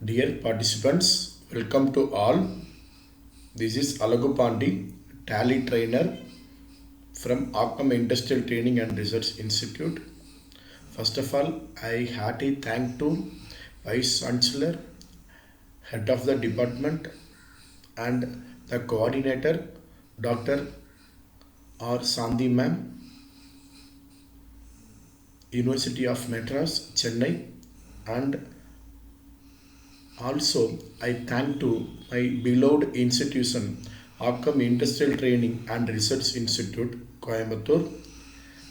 Dear participants, welcome to all. This is Alagupandi, Tally Trainer from Akam Industrial Training and Research Institute. First of all, I hearty thank to Vice Chancellor, Head of the Department and the Coordinator, Dr. R. Sandhi Ma'am, University of Madras, Chennai, and also, I thank to my beloved institution, Akam Industrial Training and Research Institute, Coimbatore.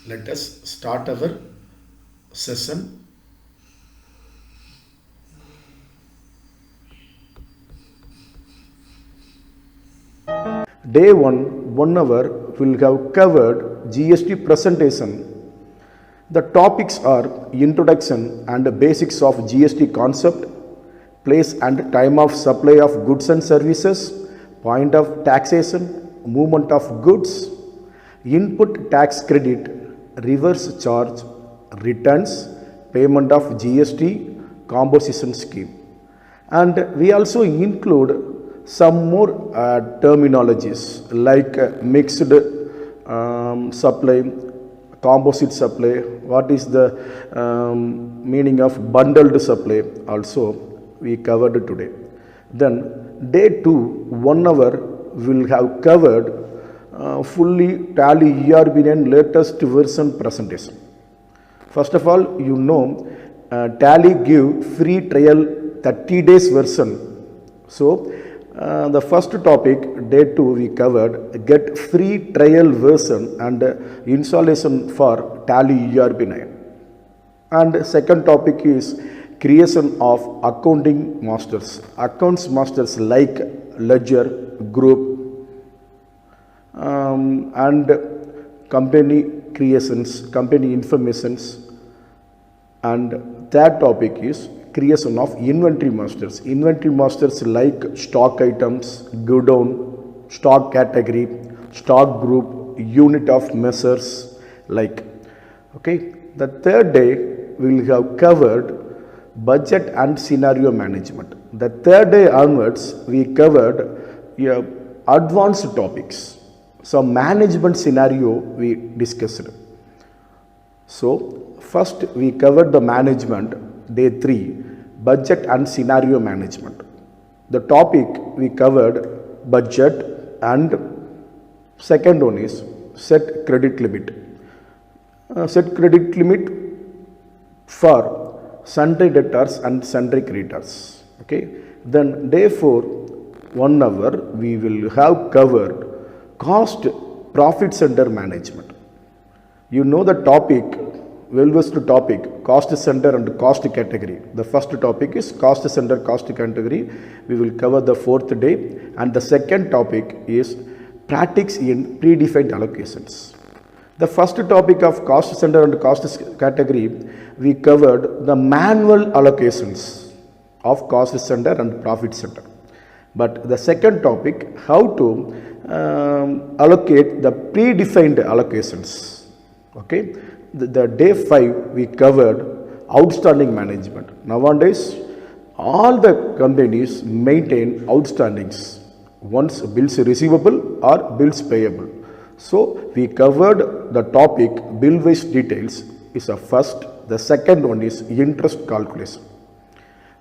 Let us start our session. Day 1 hour, will have covered GST presentation. The topics are introduction and basics of GST concept, place and time of supply of goods and services, point of taxation, movement of goods, input tax credit, reverse charge, returns, payment of GST, composition scheme. And we also include some more terminologies like mixed supply, composite supply, what is the meaning of bundled supply also we covered today. Then day 2, 1 hour, will have covered fully Tally ERB9 latest version presentation. First of all, Tally give free trial 30 days version. So, the first topic, day 2, we covered get free trial version and installation for Tally ERB9. And second topic is creation of accounting masters. Accounts masters like ledger, group, and company creations, company informations. And third topic is creation of inventory masters. Inventory masters like stock items, godown, stock category, stock group, unit of measures like. Okay. The third day we will have covered budget and scenario management. The third day onwards we covered advanced topics. So management scenario we discussed. So first we covered the management, day 3, budget and scenario management. The topic we covered budget, and second one is set credit limit. Set credit limit for sundry debtors and sundry creditors. Okay. Then day 4, 1 hour, we will have covered cost profit center management. You know the topic, well-versed topic, cost center and cost category. The first topic is cost center, cost category. We will cover the 4th day. And the second topic is practice in predefined allocations. The first topic of cost center and cost category, we covered the manual allocations of cost center and profit center. But the second topic, how to allocate the predefined allocations. Okay. The day 5, we covered outstanding management. Nowadays, all the companies maintain outstandings, once bills receivable or bills payable. So we covered the topic bill wise details is a first. The second one is interest calculation.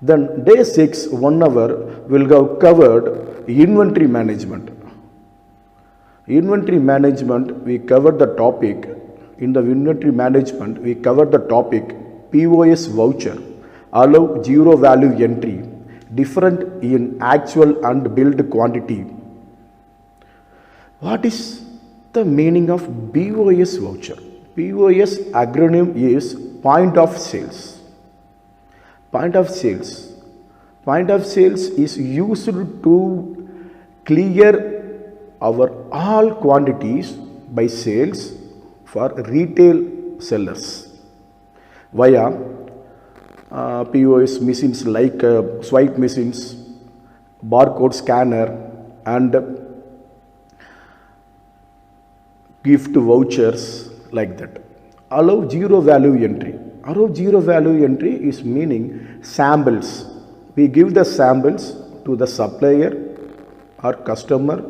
Then day 6, 1 hour, will have covered inventory management. Inventory management, we covered the topic. In the inventory management, we covered the topic POS voucher, allow zero value entry, different in actual and billed quantity. What is the meaning of POS voucher? POS acronym is point of sales. Point of sales. Point of sales is used to clear our all quantities by sales for retail sellers via POS machines like swipe machines, barcode scanner, and gift vouchers like that. Allow zero value entry. Allow zero value entry is meaning samples We give the samples to the supplier or customer,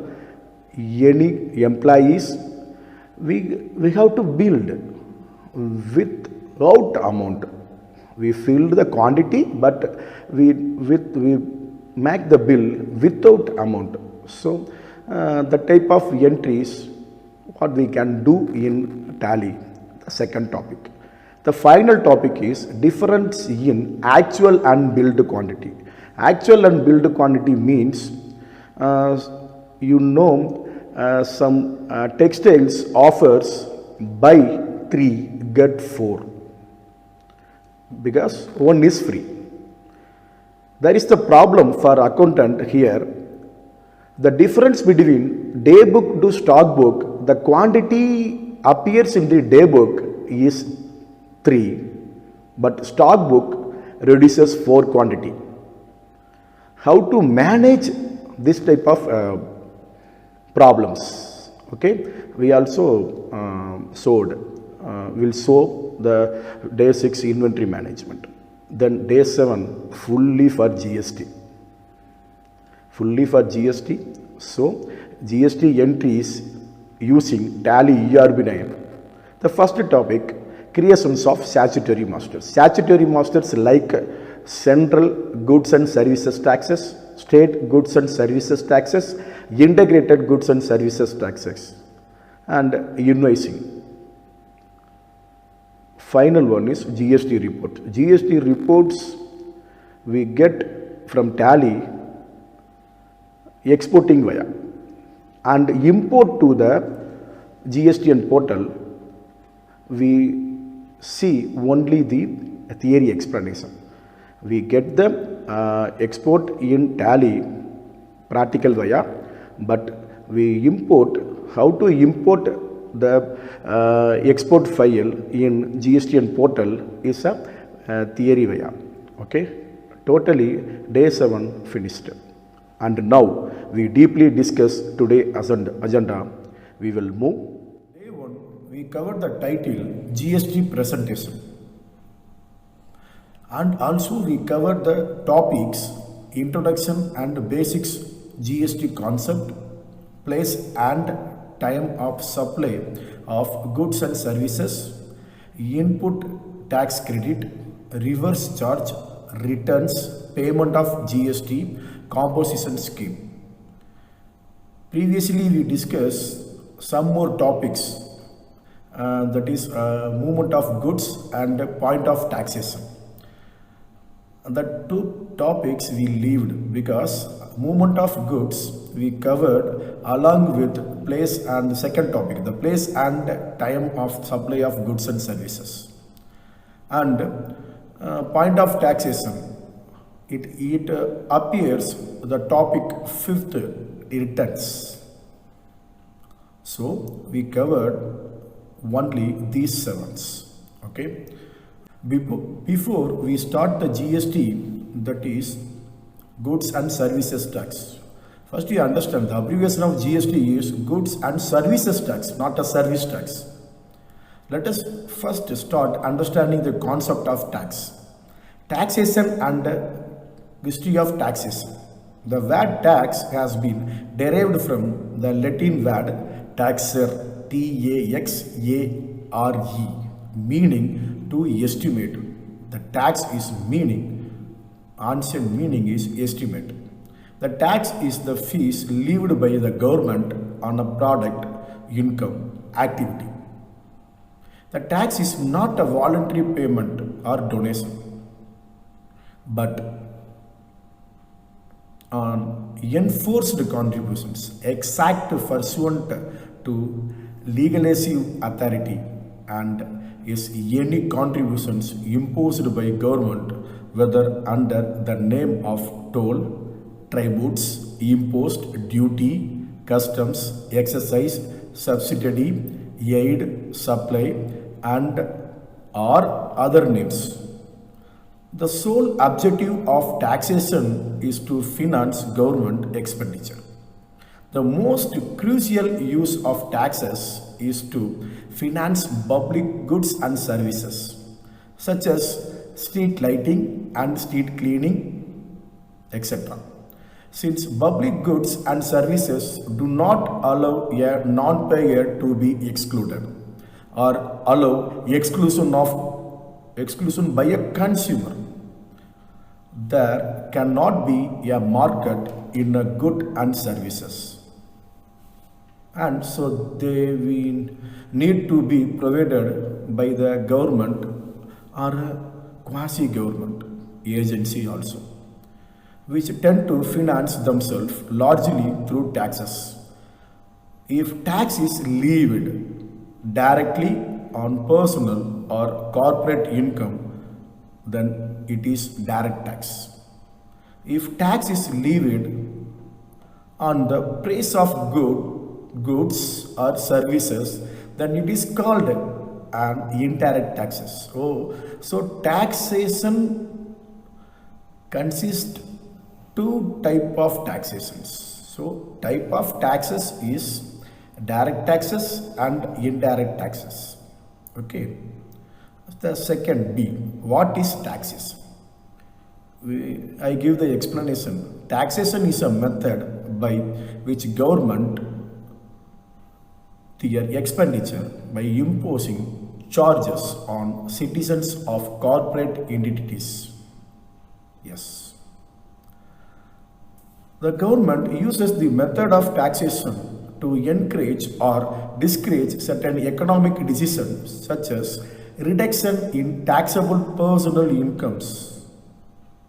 any employees. We have to build without amount. We filled the quantity, but we make the bill without amount. So the type of entries what we can do in Tally, the second topic. The final topic is difference in actual and billed quantity. Actual and billed quantity means some textiles offers buy 3 get 4 because one is free. There is the problem for accountant here. The difference between day book to stock book, the quantity appears in the day book is 3, but stock book reduces 4 quantity. How to manage this type of problems? Okay, we also will show the day 6 inventory management. Then day 7 fully for GST. So GST entries using Tally ERB9. The first topic, creations of statutory masters. Statutory masters like central goods and services taxes, state goods and services taxes, integrated goods and services taxes, and invoicing. Final one is GST report. GST reports we get from Tally exporting via and import to the GSTN portal. We see only the theory explanation. We get the export in Tally practical via, but we import how to import the export file in GSTN portal is a theory via. Okay, totally day 7 finished. And now we deeply discuss today agenda. We will move. Day 1 we covered the title GST presentation, and also we covered the topics introduction and basics GST concept, place and time of supply of goods and services, input tax credit, reverse charge, returns, payment of GST, composition scheme. Previously we discussed some more topics, that is movement of goods and point of taxation. The 2 topics we leaved because movement of goods we covered along with place and the second topic, the place and time of supply of goods and services. And point of taxation, it appears the topic 5th, returns. So we covered only these 7s. Okay. Before we start the GST, that is goods and services tax. First you understand the abbreviation of GST is goods and services tax, not a service tax. Let us first start understanding the concept of tax. Taxation and history of taxation. The word tax has been derived from the Latin word taxere, T-A-X-A-R-E, meaning to estimate. The tax is meaning, ancient meaning is estimate. The tax is the fees levied by the government on a product, income, activity. The tax is not a voluntary payment or donation, but on enforced contributions exact pursuant to legislative authority, and is any contributions imposed by government, whether under the name of toll, tributes, impost, duty, customs, excise, subsidy, aid, supply, and or other names. The sole objective of taxation is to finance government expenditure. The most crucial use of taxes is to finance public goods and services, such as street lighting and street cleaning, etc. Since public goods and services do not allow a non-payer to be excluded or allow exclusion by a consumer, there cannot be a market in a good and services, and so they will need to be provided by the government or a quasi government agency also, which tend to finance themselves largely through taxes. If tax is levied directly on personal or corporate income, then it is direct tax. If tax is levied on the price of goods or services, then it is called an indirect taxes. So taxation consists two type of taxations. So type of taxes is direct taxes and indirect taxes. Okay. The second B, what is taxes? I give the explanation. Taxation is a method by which government their expenditure by imposing charges on citizens of corporate entities. Yes. The government uses the method of taxation to encourage or discourage certain economic decisions such as reduction in taxable personal incomes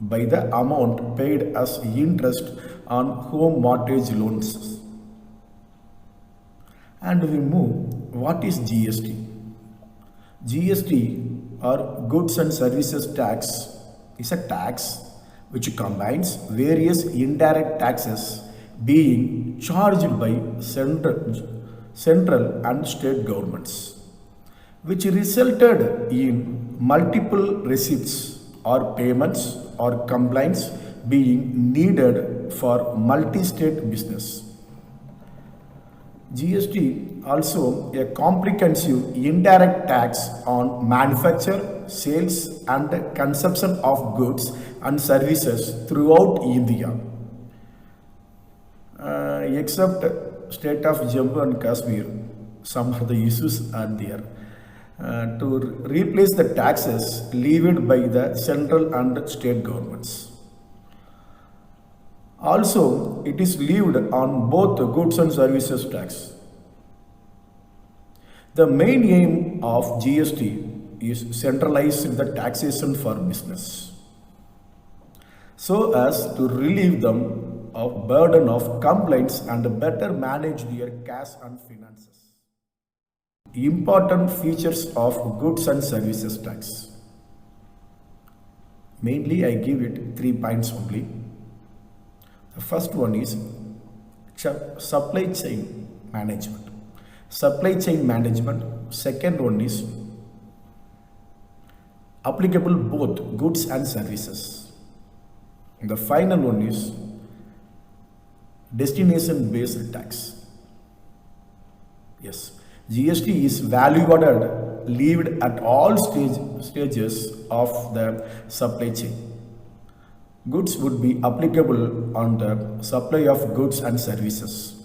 by the amount paid as interest on home mortgage loans. And we move, what is GST? GST or Goods and Services Tax is a tax which combines various indirect taxes being charged by central and state governments, which resulted in multiple receipts or payments or compliance being needed for multi-state business. GST also a comprehensive indirect tax on manufacture, sales and consumption of goods and services throughout India, except state of Jammu and Kashmir. Some of the issues are there. To replace the taxes levied by the central and state governments. Also, it is levied on both the goods and services tax. The main aim of GST is centralizing the taxation for business so as to relieve them of burden of complaints and better manage their cash and finances. Important features of goods and services tax. Mainly I give it 3 points only. The first one is supply chain management. Supply chain management. Second one is applicable both goods and services. The final one is destination based tax. Yes. GST is value added levied at all stages of the supply chain. Goods would be applicable on the supply of goods and services.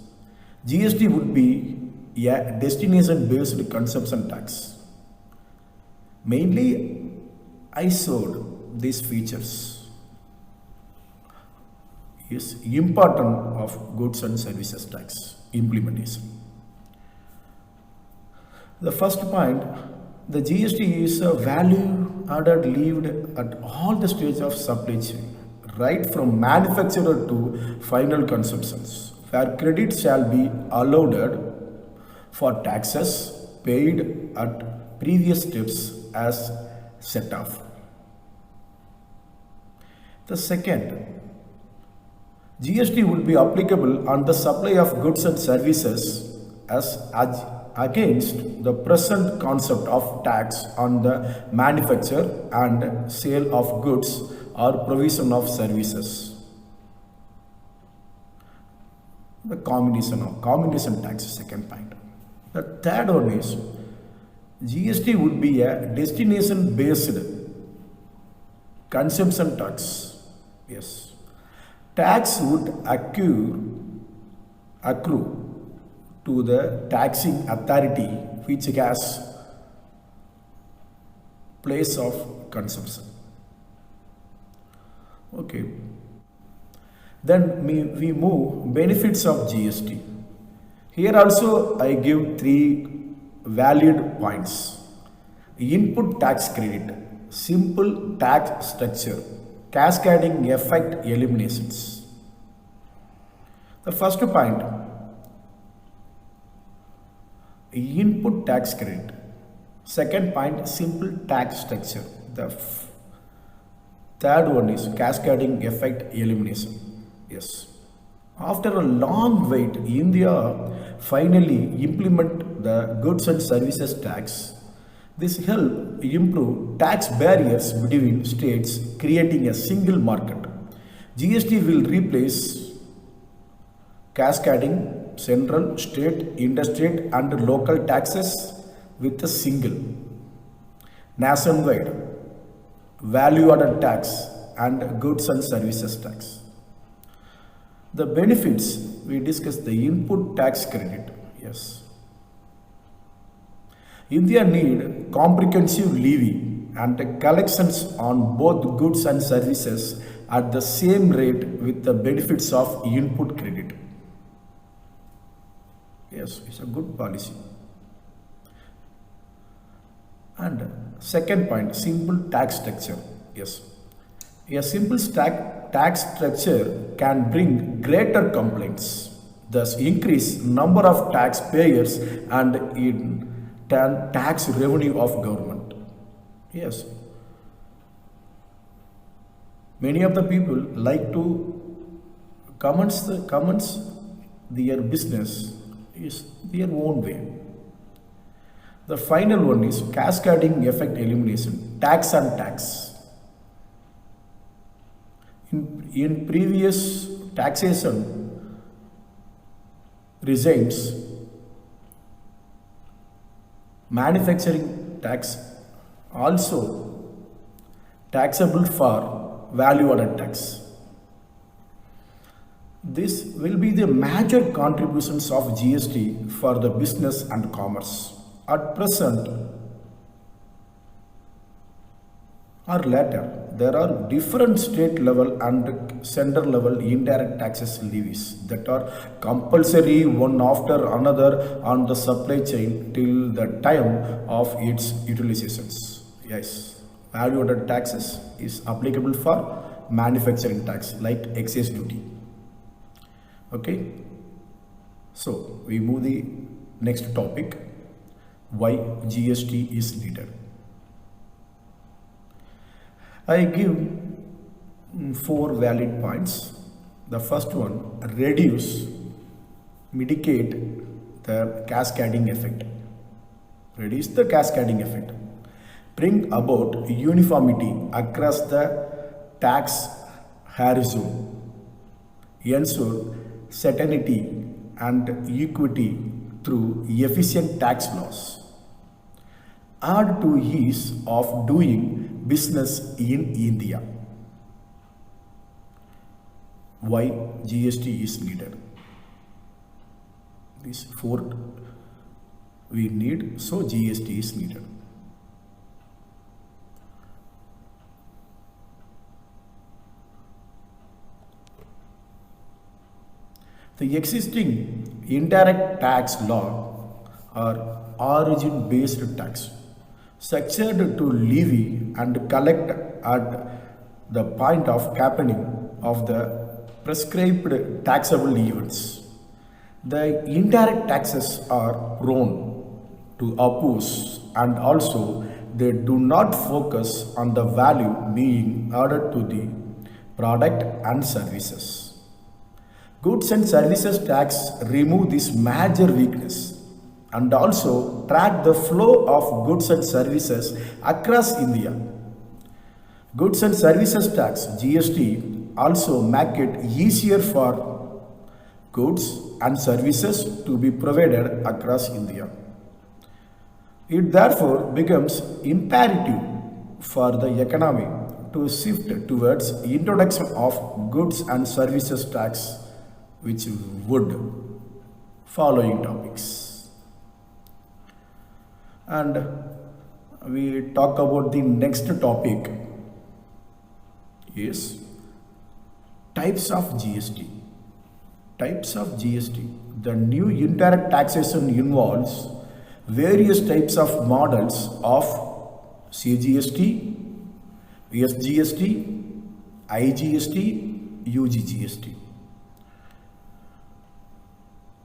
GST would be a destination based consumption tax. Mainly, I showed these features is important of goods and services tax implementation. The first point, the GST is a value added levied at all the stages of supply chain, right from manufacturer to final consumptions, where credit shall be allowed for taxes paid at previous steps as set off. The second, GST would be applicable on the supply of goods and services as against the present concept of tax on the manufacture and sale of goods or provision of services. The combination tax, second point. The third one is GST would be a destination based consumption tax. Yes. Tax would accrue to the taxing authority which has place of consumption. Okay. Then we move benefits of GST. Here also I give three valid points. Input tax credit, simple tax structure, cascading effect eliminations. The first point, input tax credit. Second point, simple tax structure. The third one is cascading effect elimination. Yes. After a long wait, India finally implement the goods and services tax. This help improve tax barriers between states, creating a single market. GST will replace cascading central, state, interstate and local taxes with a single nationwide value added tax and goods and services tax. The benefits, we discussed the input tax credit. Yes. India need comprehensive levy and collections on both goods and services at the same rate with the benefits of input credit. Yes, it's a good policy. And second point, simple tax structure. Yes. A simple tax structure can bring greater complaints, thus increase number of taxpayers and in turn tax revenue of government. Yes. Many of the people like to commence their business is their own way. The final one is cascading effect elimination, tax and tax. In previous taxation regimes, manufacturing tax also taxable for value added tax. This will be the major contributions of GST for the business and commerce. At present or later, there are different state level and center level indirect taxes levies that are compulsory one after another on the supply chain till the time of its utilizations. Yes, value added taxes is applicable for manufacturing tax like excise duty. Okay, so we move the next topic, why GST is needed. I give four valid points. The first one, reduce, mitigate the cascading effect. Reduce the cascading effect. Bring about uniformity across the tax horizon. Ensure certainty and equity through efficient tax laws. Add to ease of doing business in India. Why GST is needed? These four we need, so GST is needed. The existing indirect tax law are origin-based tax, structured to levy and collect at the point of happening of the prescribed taxable events. The indirect taxes are prone to oppose and also they do not focus on the value being added to the product and services. Goods and services tax remove this major weakness and also track the flow of goods and services across India. Goods and services tax GST also make it easier for goods and services to be provided across India. It therefore becomes imperative for the economy to shift towards introduction of goods and services tax, which would following topics. And we talk about the next topic is types of GST. Types of GST. The new indirect taxation involves various types of models of CGST, SGST, IGST, UGGST.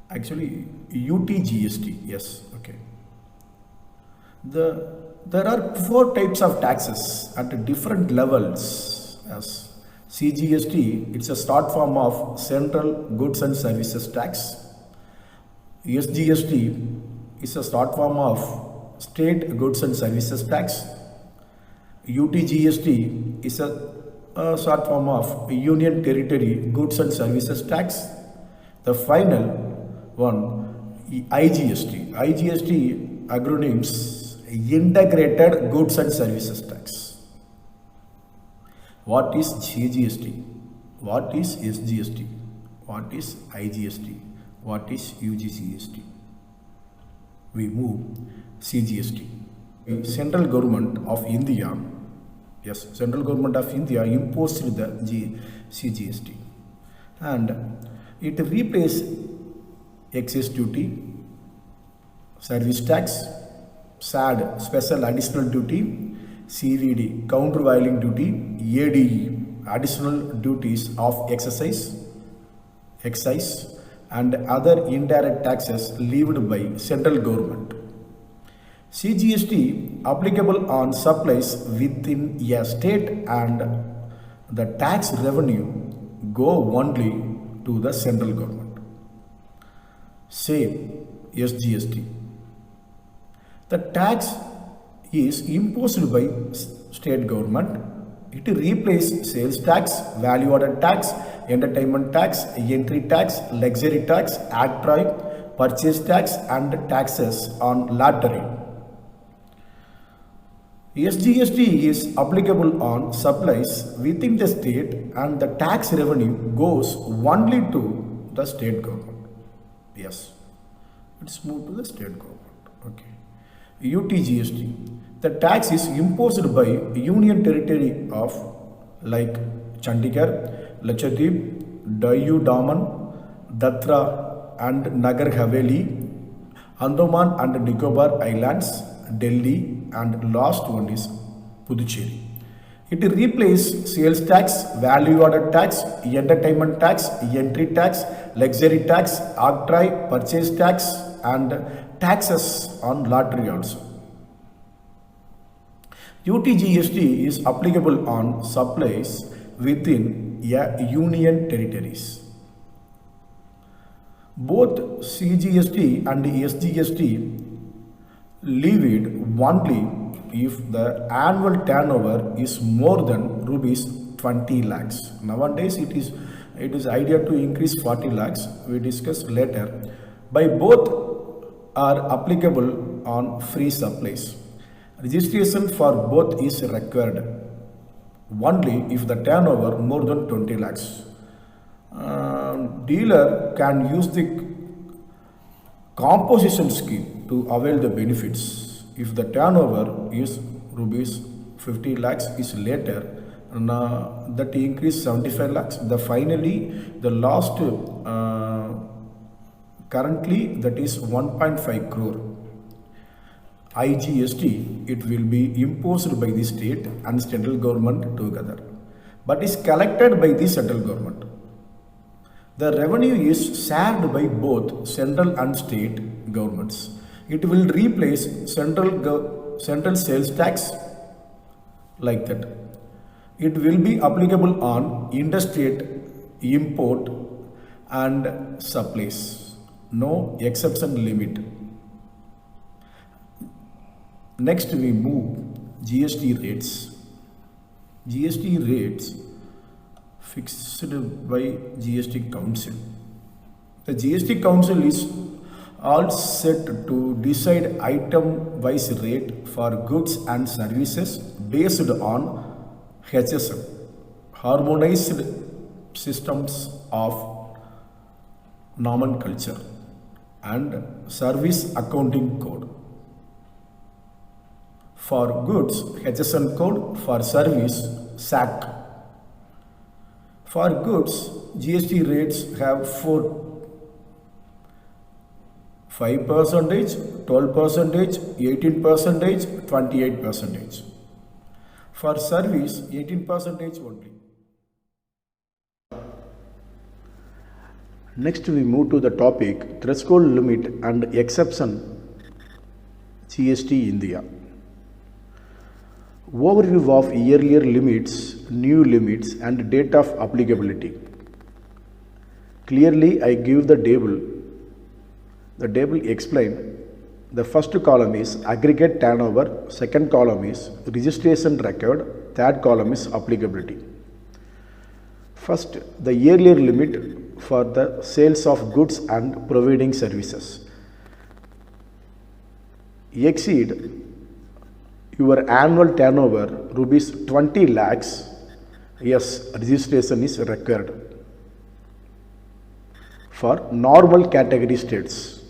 Actually, UTGST, yes, okay. There are four types of taxes at different levels. As CGST, it's a short form of Central Goods and Services Tax. SGST is a short form of State Goods and Services Tax. UTGST is a short form of Union Territory Goods and Services Tax. The final one, IGST. IGST acronyms Integrated Goods and Services Tax. What is CGST? What is SGST? What is IGST? What is UGGST? We move CGST. Central Government of India, yes, Central Government of India imposed the CGST, and it replaced excess duty, service tax, SAD, special additional duty, CVD, countervailing duty, ADE, additional duties of excise, and other indirect taxes levied by central government. CGST applicable on supplies within a state, and the tax revenue go only to the central government. Same SGST. The tax is imposed by state government. It replaces sales tax, value added tax, entertainment tax, entry tax, luxury tax, octroi, purchase tax, and taxes on lottery. SGST is applicable on supplies within the state, and the tax revenue goes only to the state government. Yes, let's move to the state government. Okay. UTGST. The tax is imposed by Union Territory of like Chandigarh, Lakshadweep, Dayu Daman, Datra and Nagar Haveli, Andaman and Nicobar Islands, Delhi, and last one is Puducherry. It replaces sales tax, value added tax, entertainment tax, entry tax, luxury tax, octroi, purchase tax, and taxes on lottery also. UTGST is applicable on supplies within union territories. Both CGST and SGST levied only if the annual turnover is more than rupees 20 lakhs. Nowadays it is idea to increase 40 lakhs. We discuss later. By both are applicable on free supplies. Registration for both is required only if the turnover more than 20 lakhs. Dealer can use the composition scheme to avail the benefits. If the turnover is rupees 50 lakhs is later, that increase 75 lakhs. The last currently that is 1.5 crore. IGST, it will be imposed by the state and central government together, but is collected by the central government. The revenue is shared by both central and state governments. It will replace central sales tax like that. It will be applicable on interstate import and supplies. No exception limit. Next we move GST rates. GST rates fixed by GST Council. The GST Council is all set to decide item-wise rate for goods and services based on HSM, Harmonized Systems of Nomenclature, and Service Accounting Code. For goods, HSN code; for service, SAC. For goods, GST rates have 5%, 12%, 18%, 28%. For service, 18% only. Next, we move to the topic threshold limit and exception GST India. Overview of earlier limits, new limits, and date of applicability. Clearly, I give the table. The table explain. The first column is aggregate turnover, second column is registration record, third column is applicability. First, the earlier limit for the sales of goods and providing services. Exceed your annual turnover rupees 20 lakhs, yes, registration is required. For normal category states,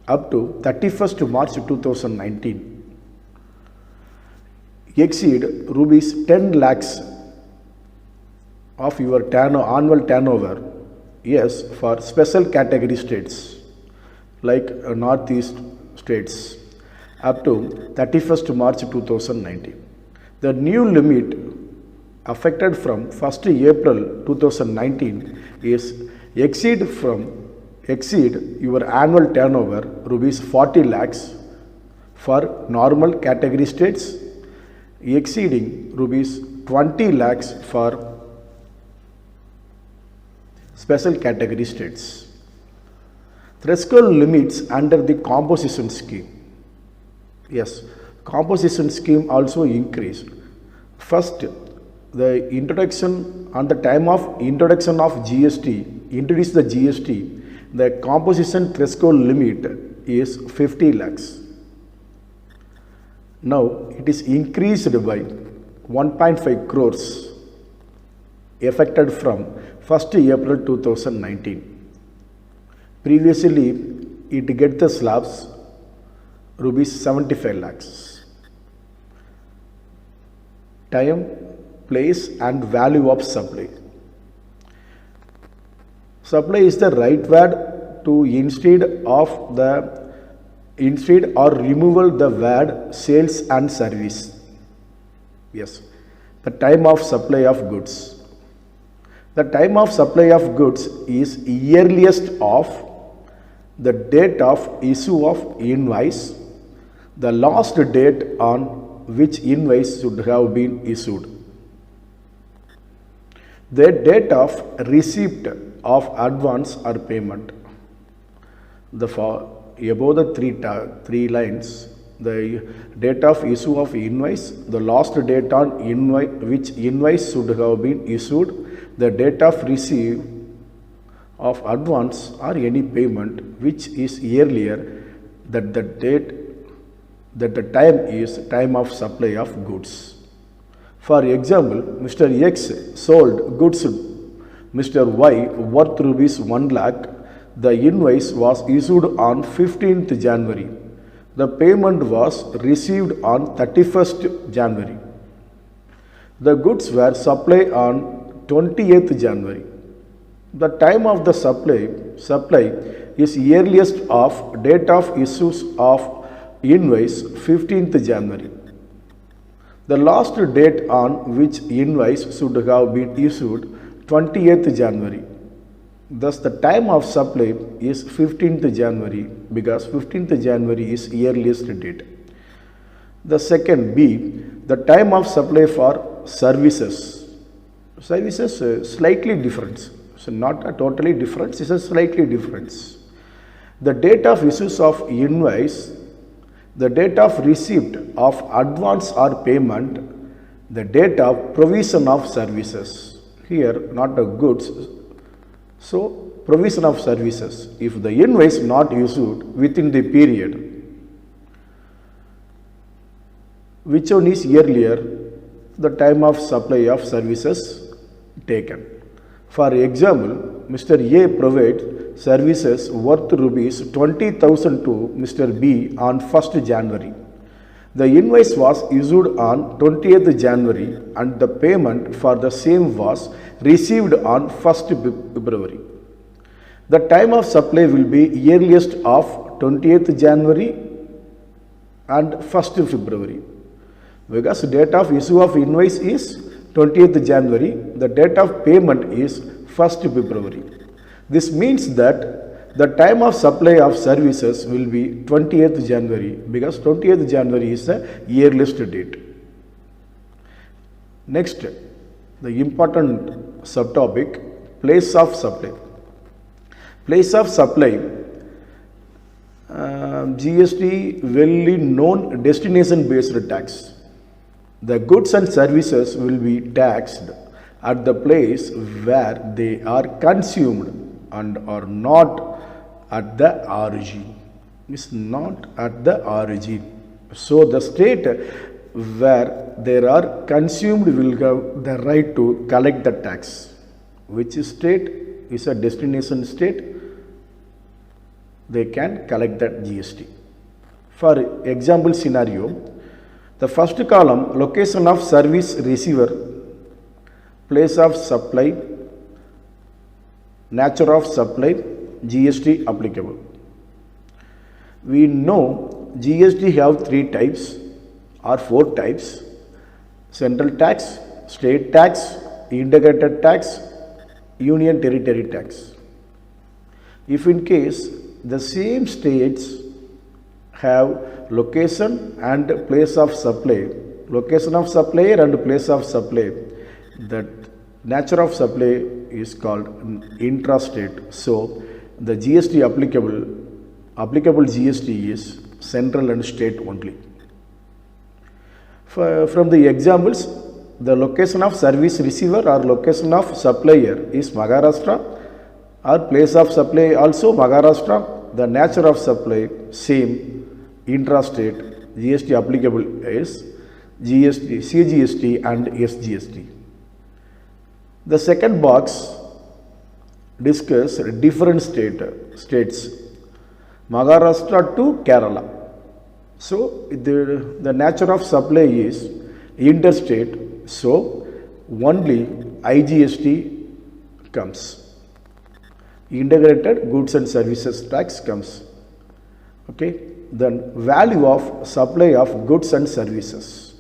up to 31st March 2019, exceed rupees 10 lakhs of your annual turnover, yes, for special category states like Northeast states, up to 31st March 2019. The new limit affected from 1st April 2019 is exceed your annual turnover rupees 40 lakhs for normal category states, exceeding rupees 20 lakhs for special category states. Threshold limits under the composition scheme. Yes, composition scheme also increased. First, the introduction on the time of introduction of GST, introduce the GST, the composition threshold limit is 50 lakhs. Now it is increased by 1.5 crores effected from 1st April 2019. Previously, it get the slabs rupees 75 lakhs. Time, place and value of supply. Supply is the right word to instead or removal the word sales and service. Yes, the time of supply of goods. The time of supply of goods is earliest of the date of issue of invoice, the last date on which invoice should have been issued. The date of receipt of advance or payment. Above the three lines, the date of issue of invoice, the last date on which invoice should have been issued, the date of receipt of advance or any payment which is earlier, that the date, that the time is time of supply of goods. For example, Mr. X sold goods Mr. Y worth rupees 1 lakh. The invoice was issued on 15th January. The payment was received on 31st January. The goods were supplied on 28th January. The time of the supply is earliest of date of issues of invoice 15th January. The last date on which invoice should have been issued 28th January. Thus the time of supply is 15th January because 15th January is earliest date. The second B, the time of supply for services. Services slightly different. So not a totally difference, it's a slightly difference. The date of issues of invoice, the date of receipt of advance or payment, the date of provision of services. Here not a goods, so provision of services. If the invoice not issued within the period, which one is earlier? the time of supply of services taken. For example, Mr. A provides services worth rupees 20,000 to Mr. B on 1st January. The invoice was issued on 20th January and the payment for the same was received on 1st February. The time of supply will be earliest of 20th January and 1st February. Because date of issue of invoice is 20th January, the date of payment is 1st February. This means that the time of supply of services will be 20th January because 20th January is the earliest date. Next, the important subtopic, place of supply. Place of supply, GST well known destination based tax. The goods and services will be taxed at the place where they are consumed and are not at the origin. It's not at the origin. So the state where they are consumed will have the right to collect the tax. Which state is a destination state? They can collect that GST. For example scenario, the first column, location of service receiver, place of supply, nature of supply, GST applicable. We know GST have 3 types or 4 types: central tax, state tax, integrated tax, union territory tax. If in case the same states have location and place of supply, location of supplier and place of supply, that nature of supply is called intrastate. So the GST applicable GST is central and state only. From the examples, the location of service receiver or location of supplier is Maharashtra, or place of supply also Maharashtra. The nature of supply same, intrastate. GST applicable is GST, CGST and SGST. The second box discuss different states, Maharashtra to Kerala. So the nature of supply is interstate, so only IGST comes. Integrated goods and services tax comes. Okay. Then value of supply of goods and services.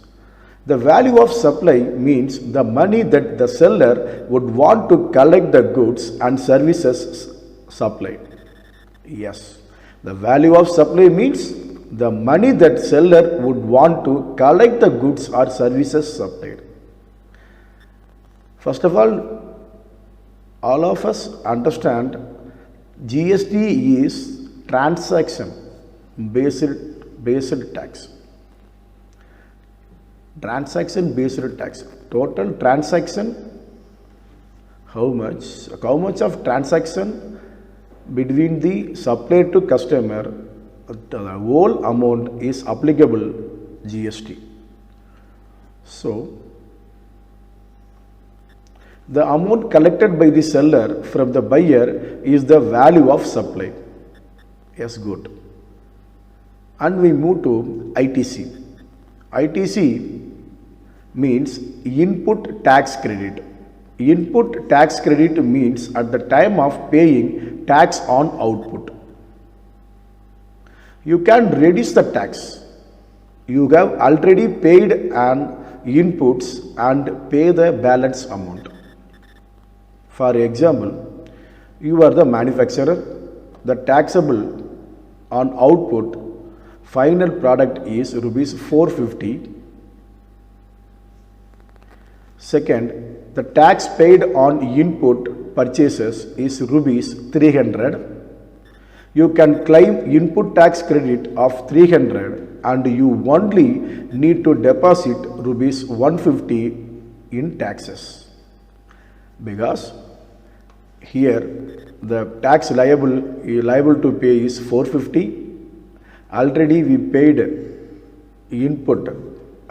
The value of supply means the money that the seller would want to collect the goods and services supplied. Yes. The value of supply means the money that seller would want to collect the goods or services supplied. First of all of us understand GST is transaction based tax. Transaction based tax. Total transaction, how much of transaction between the supplier to customer, the whole amount is applicable GST. So the amount collected by the seller from the buyer is the value of supply. Yes, good. And we move to ITC. ITC means input tax credit. Input tax credit means at the time of paying tax on output. You can reduce the tax. You have already paid an inputs and pay the balance amount. For example, you are the manufacturer. The taxable on output final product is rupees 450. Second, the tax paid on input purchases is rupees 300. You can claim input tax credit of 300 and you only need to deposit rupees 150 in taxes. Because here the tax liable to pay is 450. Already we paid input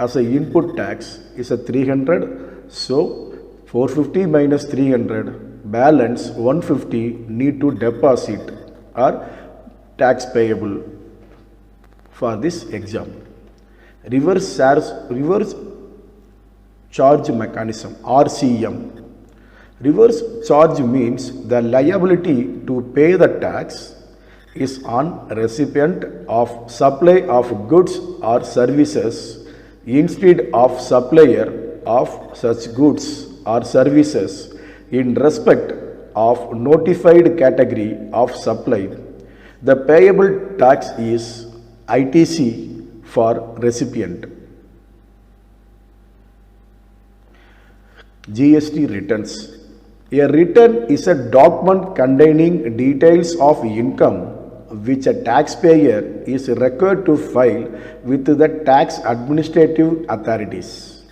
as a input tax is a 300. So 450 minus 300, balance 150 need to deposit or tax payable for this exam. Reverse charge mechanism, RCM. Reverse charge means the liability to pay the tax is on recipient of supply of goods or services instead of supplier of such goods or services in respect of notified category of supply. The payable tax is ITC for recipient. GST returns. A return is a document containing details of income which a taxpayer is required to file with the tax administrative authorities.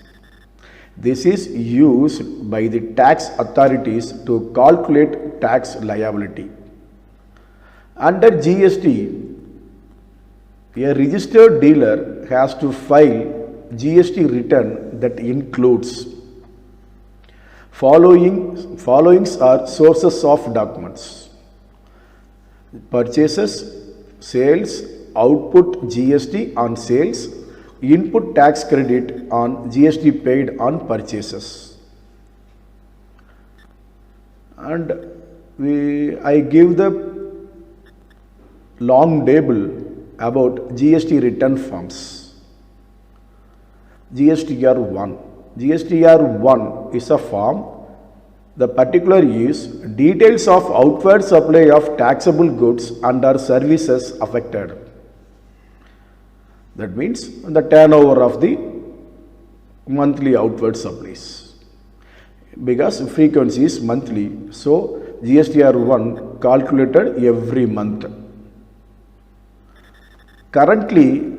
This is used by the tax authorities to calculate tax liability. Under GST, a registered dealer has to file GST return that includes followings are sources of documents: purchases, sales, output GST on sales, input tax credit on GST paid on purchases. And I give the long table about GST return forms. GSTR 1. GSTR 1 is a form. The particular is details of outward supply of taxable goods and or services affected. That means the turnover of the monthly outward supplies. Because frequency is monthly, so GSTR 1 calculated every month. Currently,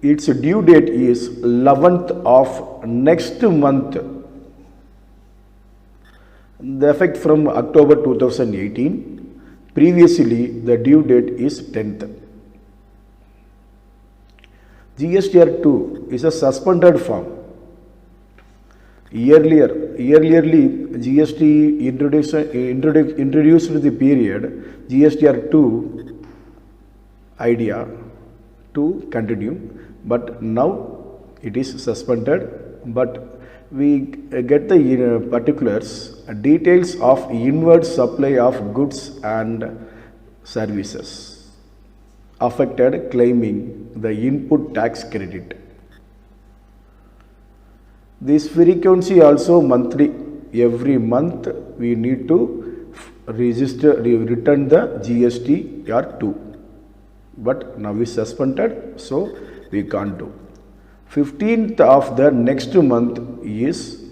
its due date is 11th of next month. The effect from October 2018. Previously, the due date is 10th. GSTR 2 is a suspended form. Yearly GST introduced the period GSTR 2 idea to continue, but now it is suspended. But we get the particulars, details of inward supply of goods and services affected claiming the input tax credit. This frequency also monthly. Every month we need to return the GSTR 2. But now we suspended, so we can't do. 15th of the next month is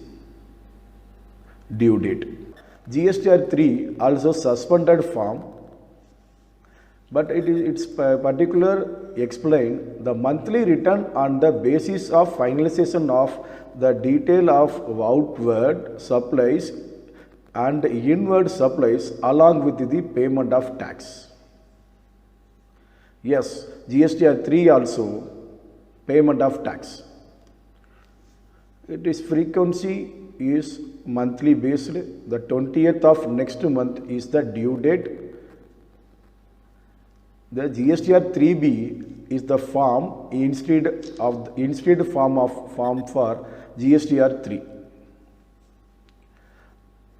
due date. GSTR 3 also suspended form, but it's particular explain the monthly return on the basis of finalization of the detail of outward supplies and inward supplies along with the payment of tax. Yes, GSTR 3 also payment of tax. Its frequency is monthly based. The 20th of next month is the due date. The GSTR 3B is the form instead form for GSTR 3.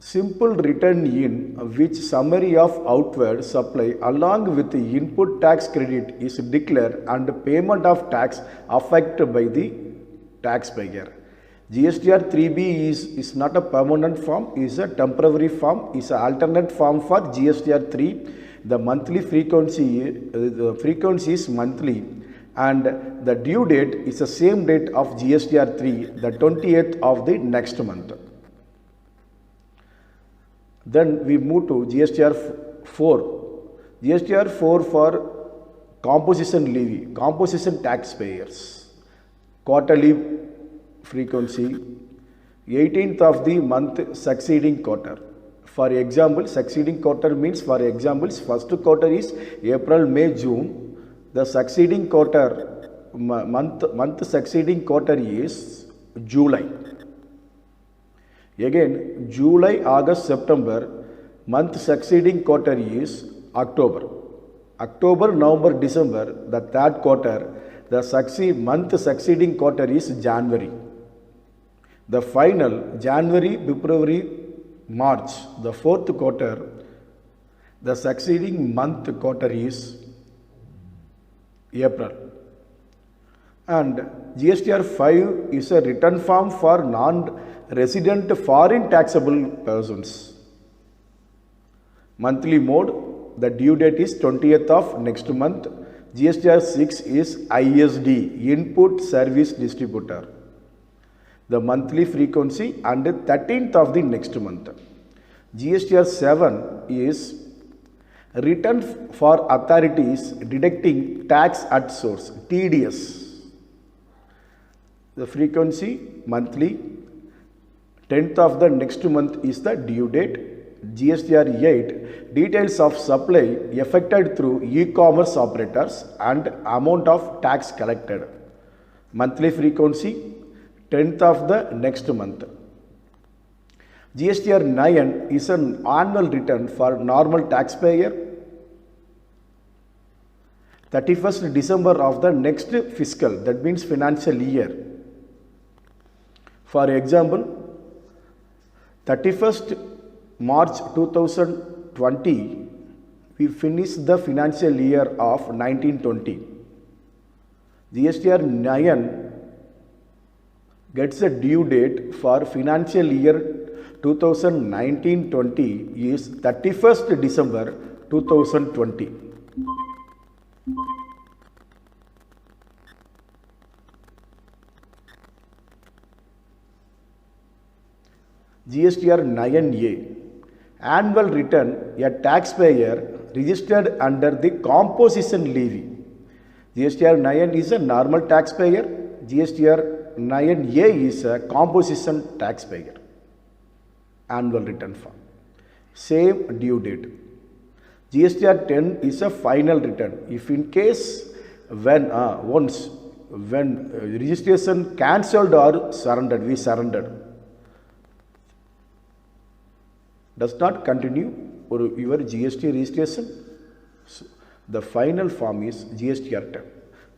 Simple return in which summary of outward supply along with the input tax credit is declared and payment of tax affected by the taxpayer. GSTR 3B is not a permanent form, is a temporary form, is an alternate form for GSTR 3. The monthly frequency is monthly, and the due date is the same date of GSTR 3, the 20th of the next month. Then we move to GSTR 4. GSTR 4 for composition levy, composition taxpayers. Quarterly frequency, 18th of the month succeeding quarter. For example, succeeding quarter means, for example, first quarter is April, May, June. The succeeding quarter month succeeding quarter is July. Again, July, August, September, month succeeding quarter is October. October, November, December, the third quarter, the month succeeding quarter is January. The final, January, February, March, the fourth quarter, the succeeding month quarter is April. And GSTR 5 is a return form for non-resident foreign taxable persons. Monthly mode, the due date is 20th of next month. GSTR 6 is ISD, Input Service Distributor. The monthly frequency and 13th of the next month. GSTR 7 is return for authorities deducting tax at source, TDS. The frequency monthly, 10th of the next month is the due date. GSTR 8, details of supply effected through e-commerce operators and amount of tax collected. Monthly frequency, 10th of the next month. GSTR 9 is an annual return for normal taxpayer. 31st December of the next fiscal, that means financial year. For example, 31st March 2020, we finish the financial year of 1920. GSTR 9 gets a due date for financial year 2019-20 is 31st December 2020. GSTR 9A, annual return a taxpayer registered under the composition levy. GSTR 9 is a normal taxpayer, GSTR 9A is a composition taxpayer. Annual return form. Same due date. GSTR 10 is a final return. If in case when registration cancelled or surrendered, we surrendered, does not continue your GST registration. So, the final form is GSTR 10.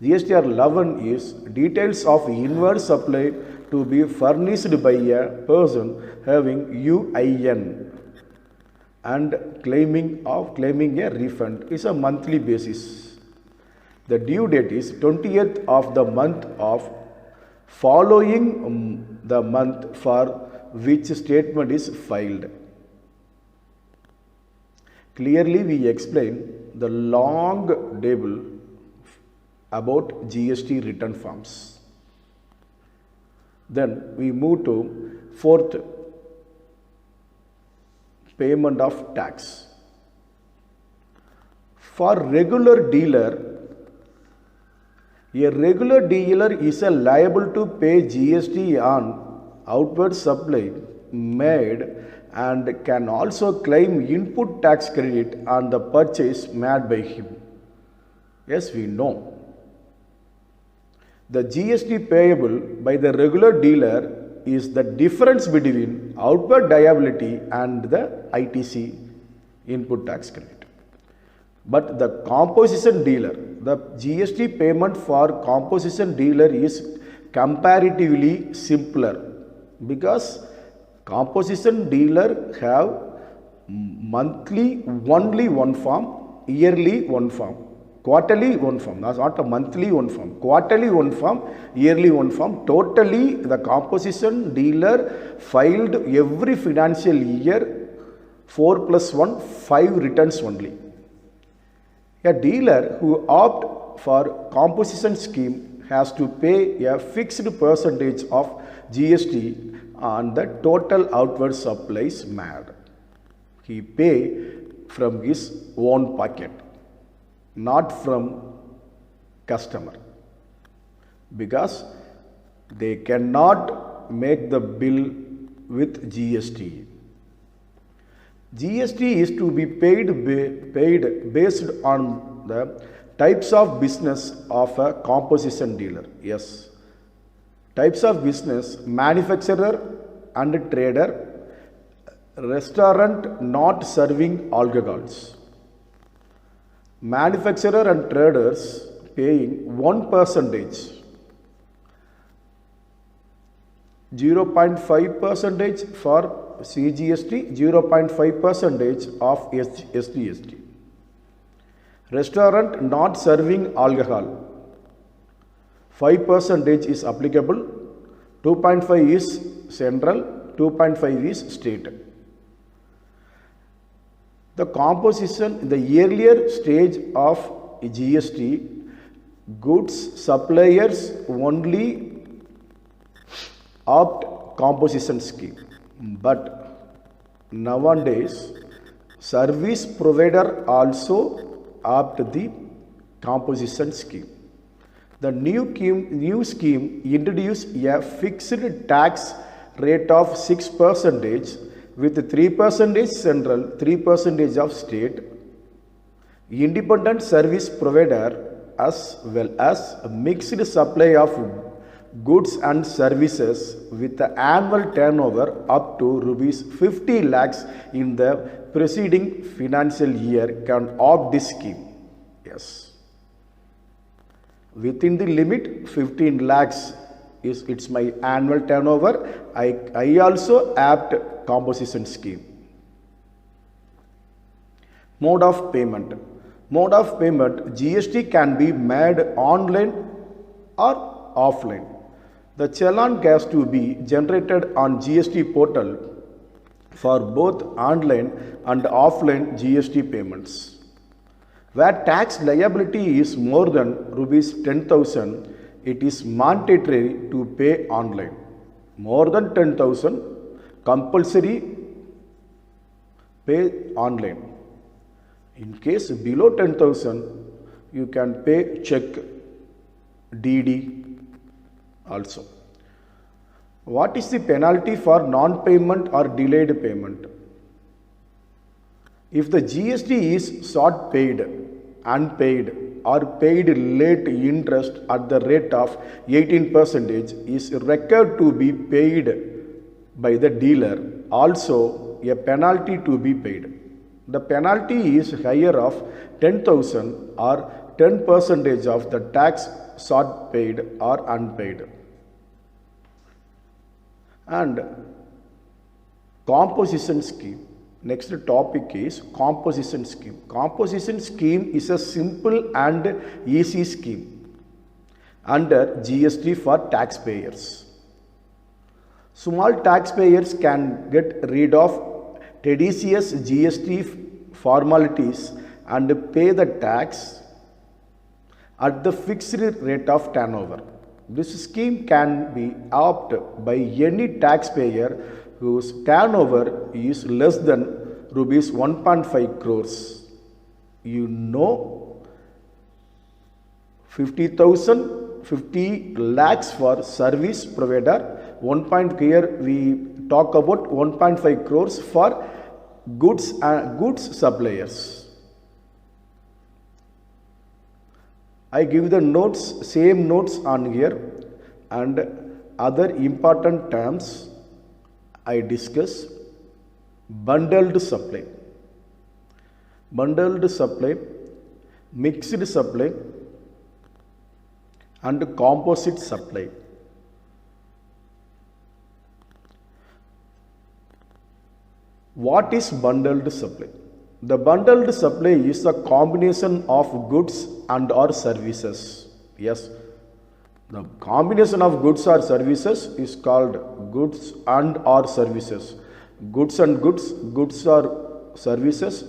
GSTR 11 is details of inward supply to be furnished by a person having UIN and claiming a refund is a monthly basis. The due date is 20th of the month of following the month for which statement is filed. Clearly, we explain the long table about GST return forms. Then we move to fourth, payment of tax. For regular dealer, a regular dealer is liable to pay GST on outward supply made and can also claim input tax credit on the purchase made by him. Yes, we know. The GST payable by the regular dealer is the difference between outward liability and the ITC, input tax credit. But the composition dealer, the GST payment for composition dealer is comparatively simpler because composition dealer have monthly only one form, yearly one form, quarterly one form. That's not a monthly one form, quarterly one form, yearly one form. Totally the composition dealer filed every financial year 4 plus 1, 5 returns only. A dealer who opt for composition scheme has to pay a fixed percentage of GST on the total outward supplies made. He pay from his own pocket, not from customer, because they cannot make the bill with GST. GST is to be paid based on the Types of business of a composition dealer. Yes. Types of business: manufacturer and trader, restaurant not serving alcohols. Manufacturer and traders paying 1%, 0.5% for CGST, 0.5% of SGST. Restaurant not serving alcohol, 5% is applicable, 2.5 is central, 2.5 is state. The composition in the earlier stage of GST, goods suppliers only opt composition scheme, but nowadays service provider also opt the composition scheme. The new scheme introduced a fixed tax rate of 6% with 3% central, 3% of state. Independent service provider as well as a mixed supply of goods and services with the annual turnover up to rupees 50 lakhs in the preceding financial year can opt this scheme. Yes. Within the limit 15 lakhs is it's my annual turnover. I also opt composition scheme. Mode of payment. Mode of payment, GST can be made online or offline. The challan has to be generated on GST portal for both online and offline GST payments. Where tax liability is more than rupees 10,000, it is mandatory to pay online. More than 10,000, compulsory pay online. In case below 10,000, you can pay check, DD also. What is the penalty for non-payment or delayed payment? If the GST is short paid, unpaid or paid late interest at the rate of 18% is required to be paid by the dealer, also a penalty to be paid. The penalty is higher of 10,000 or 10% of the tax short paid or unpaid. And composition scheme. Next topic is composition scheme. Composition scheme is a simple and easy scheme under GST for taxpayers. Small taxpayers can get rid of tedious GST formalities and pay the tax at the fixed rate of turnover. This scheme can be opted by any taxpayer whose turnover is less than rupees 1.5 crores. You know, 50,000, 50 lakhs for service provider. Here we talk about 1.5 crores for goods suppliers. I give the notes, same notes on here, and other important terms I discuss. Bundled supply, mixed supply and composite supply. What is bundled supply? The bundled supply is a combination of goods and or services. Yes, the combination of goods or services is called goods and or services. Goods and goods or services,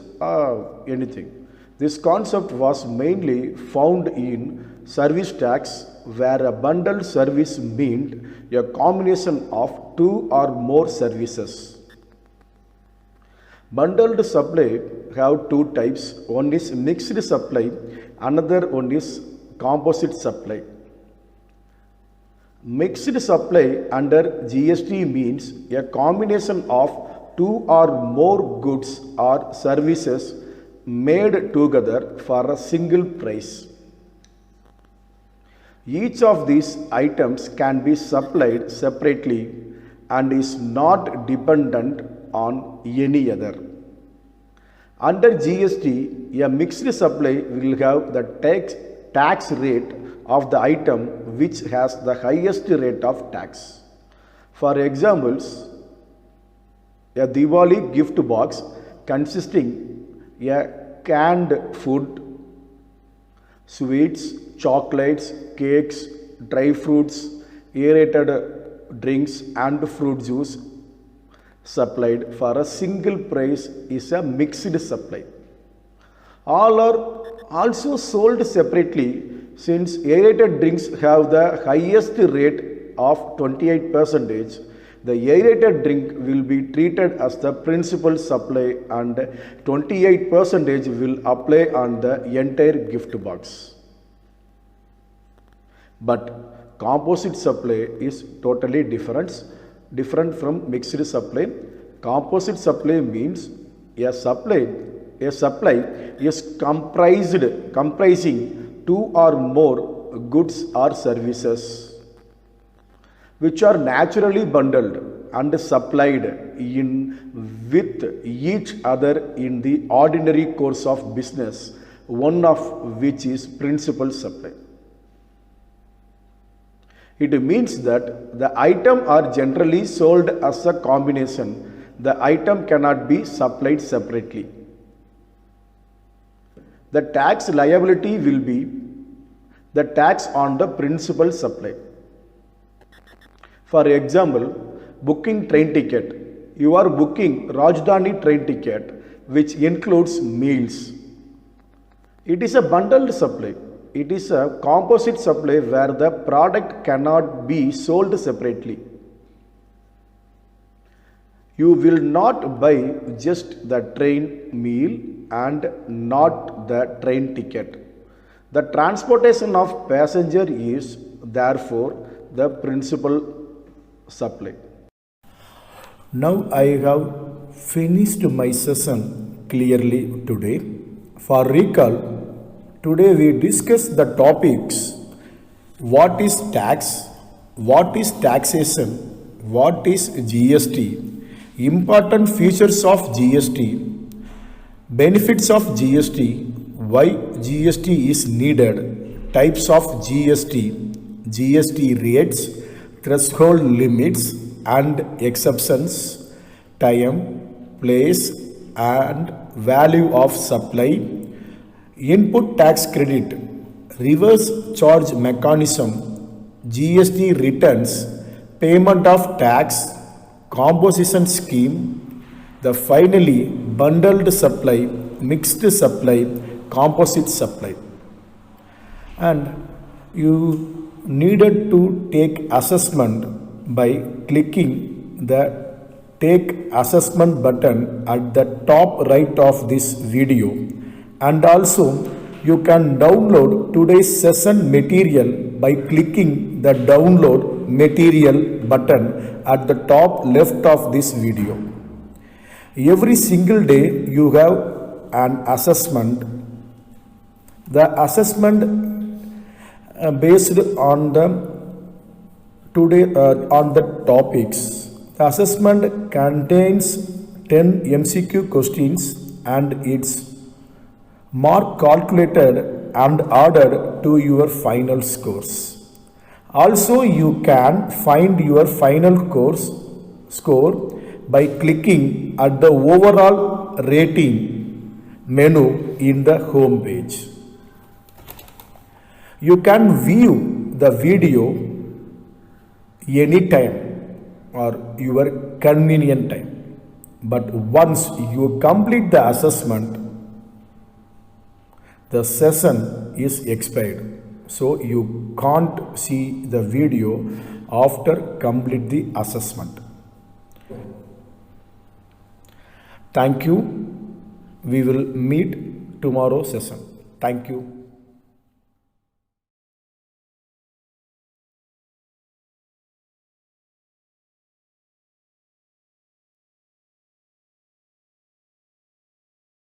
anything. This concept was mainly found in service tax, where a bundled service meant a combination of two or more services. Bundled supply have two types. One is mixed supply, another one is composite supply. Mixed supply under GST means a combination of two or more goods or services made together for a single price. Each of these items can be supplied separately and is not dependent on any other. Under GST, a mixed supply will have the tax rate of the item which has the highest rate of tax. For examples, a Diwali gift box consisting a canned food, sweets, chocolates, cakes, dry fruits, aerated drinks and fruit juice supplied for a single price is a mixed supply. All are also sold separately since aerated drinks have the highest rate of 28%. The aerated drink will be treated as the principal supply and 28% will apply on the entire gift box. But composite supply is totally different from mixed supply. Composite supply means a supply is comprising two or more goods or services which are naturally bundled and supplied in with each other in the ordinary course of business, one of which is principal supply. It means that the item are generally sold as a combination. The item cannot be supplied separately. The tax liability will be the tax on the principal supply. For example, booking train ticket. You are booking Rajdhani train ticket which includes meals. It is a bundled supply. It is a composite supply where the product cannot be sold separately. You will not buy just the train meal and not the train ticket. The transportation of passenger is therefore the principal supply. Now I have finished my session clearly today. For recall, today we discussed the topics: what is tax, what is taxation, what is GST, important features of GST, benefits of GST, why GST is needed, types of GST, GST rates, threshold limits and exceptions, time, place and value of supply, input tax credit, reverse charge mechanism, GST returns, payment of tax, composition scheme, the finally bundled supply, mixed supply, composite supply. And you needed to take assessment by clicking the Take Assessment button at the top right of this video. And also you can download today's session material by clicking the Download Material button at the top left of this video. Every single day you have an assessment. The assessment based on the topics. The assessment contains 10 MCQ questions and it's mark calculated and ordered to your final scores. Also, you can find your final score by clicking at the overall rating menu in the home page. You can view the video anytime or your convenient time. But once you complete the assessment, the session is expired. So you can't see the video after complete the assessment. Thank you. We will meet tomorrow session. Thank you.